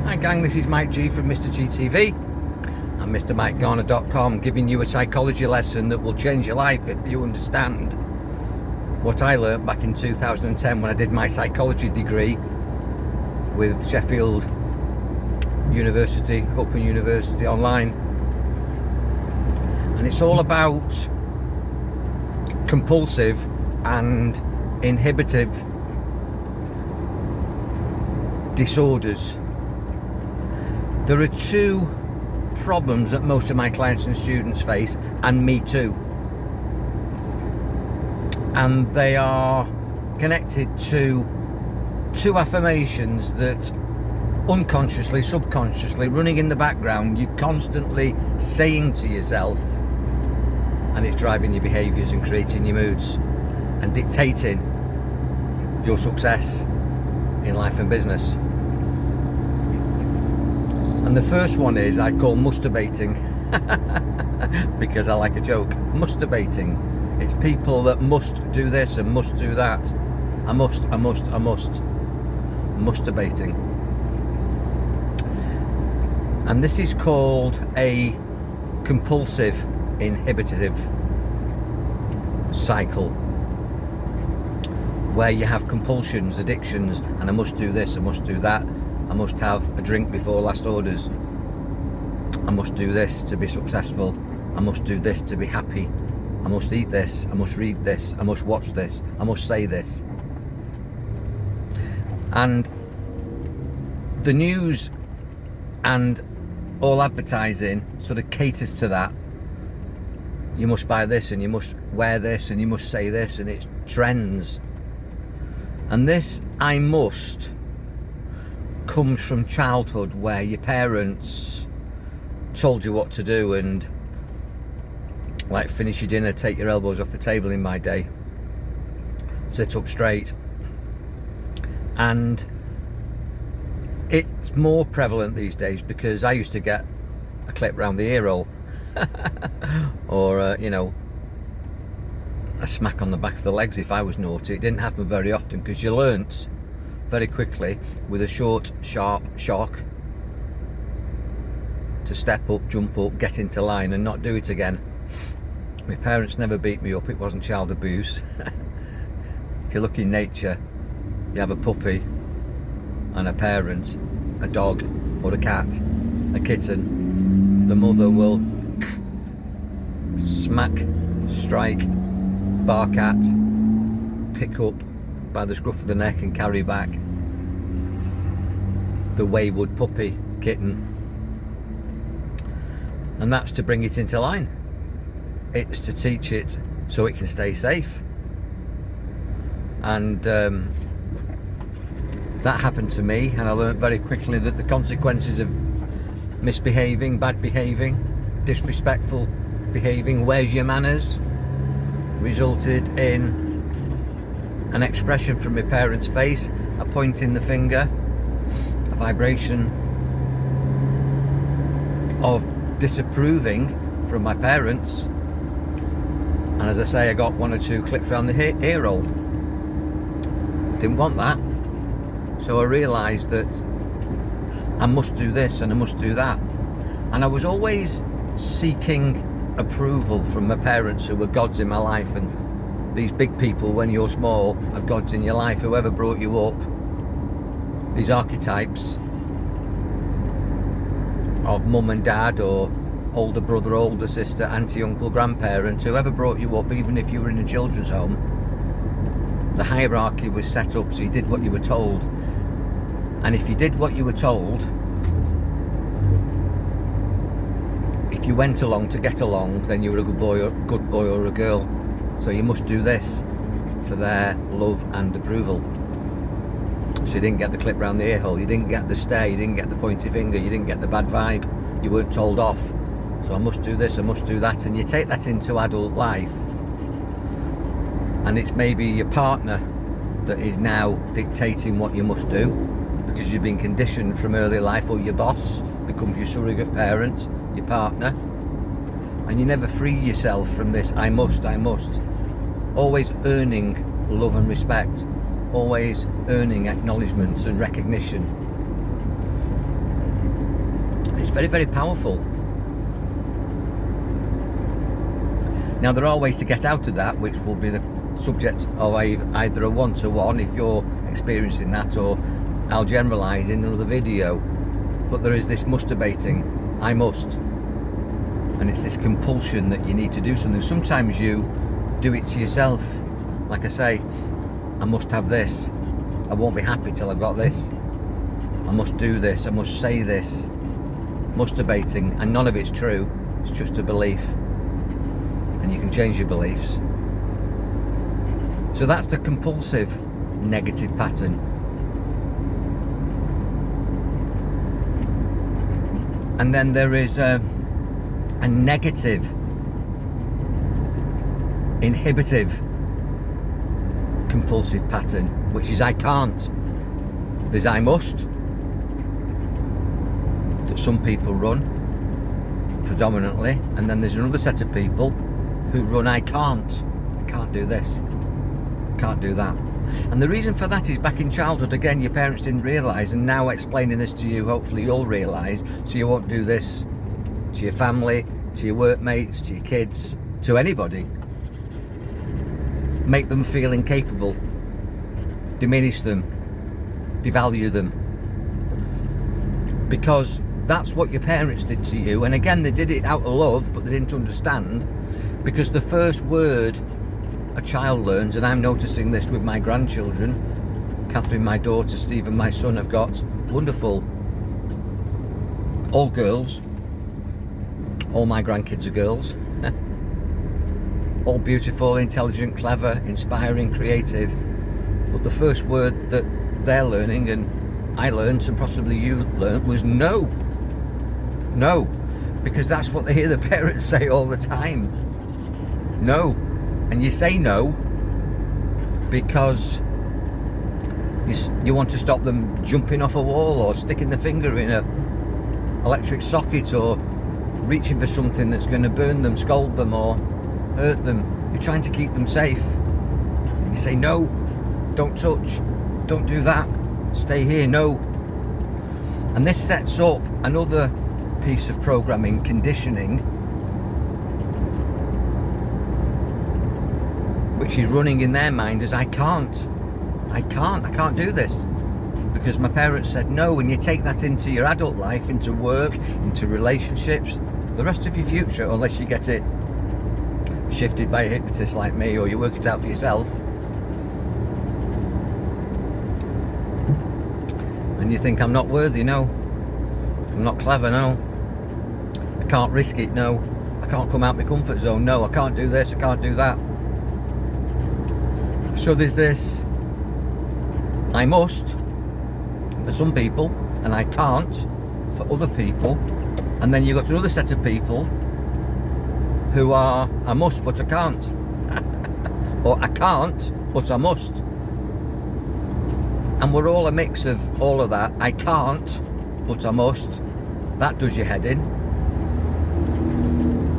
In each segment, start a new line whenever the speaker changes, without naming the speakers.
Hi gang, this is Mike G from Mr. GTV and MrMikeGarner.com, giving you a psychology lesson that will change your life if you understand what I learnt back in 2010 when I did my psychology degree with Sheffield University, Open University Online. And it's all about compulsive and inhibitive disorders. There are two problems that most of my clients and students face, and me too. And they are connected to two affirmations that unconsciously, subconsciously, running in the background, you're constantly saying to yourself, and it's driving your behaviours and creating your moods and dictating your success in life and business. And the first one is I call masturbating because I like a joke. Masturbating. It's people that must do this and must do that. I must. Masturbating. And this is called a compulsive inhibitive cycle, where you have compulsions, addictions, and I must do this, I must do that. I must have a drink before last orders. I must do this to be successful. I must do this to be happy. I must eat this. I must read this. I must watch this. I must say this. And the news and all advertising sort of caters to that. You must buy this and you must wear this and you must say this, and it trends. And this I must comes from childhood, where your parents told you what to do, and like, finish your dinner, take your elbows off the table in my day, sit up straight. And it's more prevalent these days because I used to get a clip round the ear hole or a smack on the back of the legs if I was naughty. It didn't happen very often because you learnt very quickly with a short, sharp shock to step up, jump up, get into line and not do it again. My parents never beat me up. It wasn't child abuse. If you look in nature, you have a puppy and a parent, a dog or a cat, a kitten. The mother will smack, strike, bark at, pick up by the scruff of the neck and carry back the wayward puppy, kitten. And that's to bring it into line. It's to teach it so it can stay safe. And that happened to me, and I learned very quickly that the consequences of misbehaving, bad behaving, disrespectful behaving, where's your manners, resulted in an expression from my parents' face, a pointing the finger, a vibration of disapproving from my parents. And as I say, I got one or two clips around the ear hole. Didn't want that. So I realised that I must do this and I must do that. And I was always seeking approval from my parents, who were gods in my life. And these big people, when you're small, are gods in your life. Whoever brought you up, these archetypes of mum and dad, or older brother, older sister, auntie, uncle, grandparent, whoever brought you up, even if you were in a children's home, the hierarchy was set up so you did what you were told. And if you did what you were told, if you went along to get along, then you were a good boy or a girl. So you must do this for their love and approval. So you didn't get the clip round the ear hole, you didn't get the stare, you didn't get the pointy finger, you didn't get the bad vibe, you weren't told off. So I must do this, I must do that. And you take that into adult life, and it's maybe your partner that is now dictating what you must do because you've been conditioned from early life, or your boss becomes your surrogate parent, your partner. And you never free yourself from this I must. Always earning love and respect, always earning acknowledgement and recognition. very, very powerful. Now, there are ways to get out of that, which will be the subject of either a one-to-one if you're experiencing that, or I'll generalise in another video. But there is this masturbating, I must, and it's this compulsion that you need to do something. Sometimes you do it to yourself. Like I say, I must have this, I won't be happy till I've got this, I must do this, I must say this. Masturbating, and none of it's true, it's just a belief, and you can change your beliefs. So that's the compulsive negative pattern. And then there is a negative, inhibitive, compulsive pattern, which is I can't. There's I must, that some people run predominantly, and then there's another set of people who run I can't do this, can't do that. And the reason for that is back in childhood, again, your parents didn't realise, and now explaining this to you, hopefully you'll realise, so you won't do this to your family, to your workmates, to your kids, to anybody. Make them feel incapable, diminish them, devalue them, because that's what your parents did to you. And again, they did it out of love, but they didn't understand, because the first word a child learns, and I'm noticing this with my grandchildren, Catherine, my daughter, Stephen, my son, have got wonderful, all girls, all my grandkids are girls, all beautiful, intelligent, clever, inspiring, creative, but the first word that they're learning, and I learned, and possibly you learned, was no. No, because that's what they hear the parents say all the time. No. And you say no because you want to stop them jumping off a wall, or sticking the finger in a electric socket, or reaching for something that's going to burn them, scald them, or hurt them. You're trying to keep them safe. You say no, don't touch, don't do that, stay here, no. And this sets up another piece of programming, conditioning, which is running in their mind as I can't do this because my parents said no. And you take that into your adult life, into work, into relationships, for the rest of your future, unless you get it shifted by a hypnotist like me, or you work it out for yourself. And you think, I'm not worthy, no. I'm not clever, no. I can't risk it, no. I can't come out my comfort zone, no. I can't do this, I can't do that. So there's this I must for some people, and I can't for other people. And then you've got another set of people who are I must but I can't, or I can't but I must. And we're all a mix of all of that. I can't but I must. That does your head in.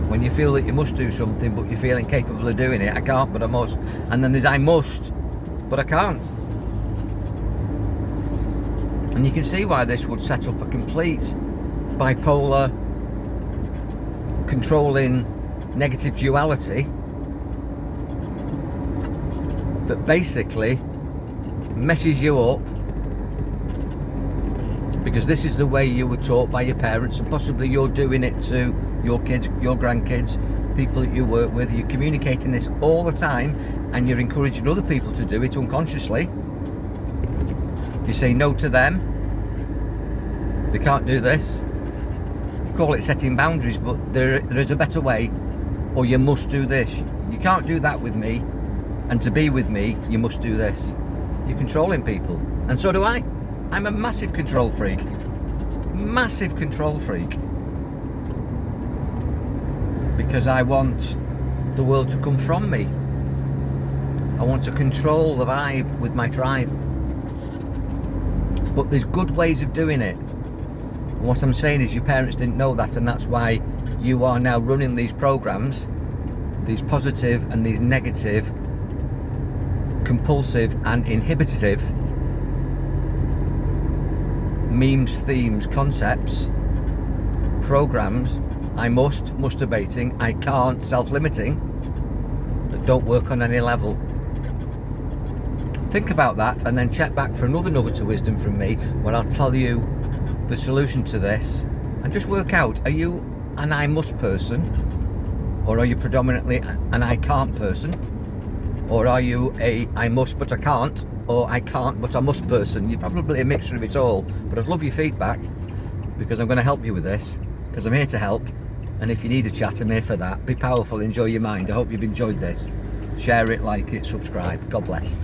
When you feel that you must do something but you feel incapable of doing it, I can't but I must. And then there's I must but I can't. And you can see why this would set up a complete bipolar, controlling, negative duality that basically messes you up, because this is the way you were taught by your parents, and possibly you're doing it to your kids, your grandkids, people that you work with. You're communicating this all the time, and you're encouraging other people to do it unconsciously. You say no to them, they can't do this. You call it setting boundaries, but there is a better way, or you must do this. You can't do that with me, and to be with me you must do this. You're controlling people, and so do I. I'm a massive control freak. Massive control freak. Because I want the world to come from me. I want to control the vibe with my tribe. But there's good ways of doing it. And what I'm saying is your parents didn't know that, and that's why you are now running these programs, these positive and these negative, compulsive and inhibitive memes, themes, concepts programs, I must, masturbating, I can't, self-limiting, that don't work on any level. Think about that and then check back for another nugget of wisdom from me when I'll tell you the solution to this, and just work out, are you an I must person, or are you predominantly an I can't person, or are you a I must but I can't, or I can't but I must person? You're probably a mixture of it all, but I'd love your feedback, because I'm going to help you with this, because I'm here to help. And if you need a chat, I'm here for that. Be powerful, enjoy your mind. I hope you've enjoyed this. Share it, like it, subscribe. God bless.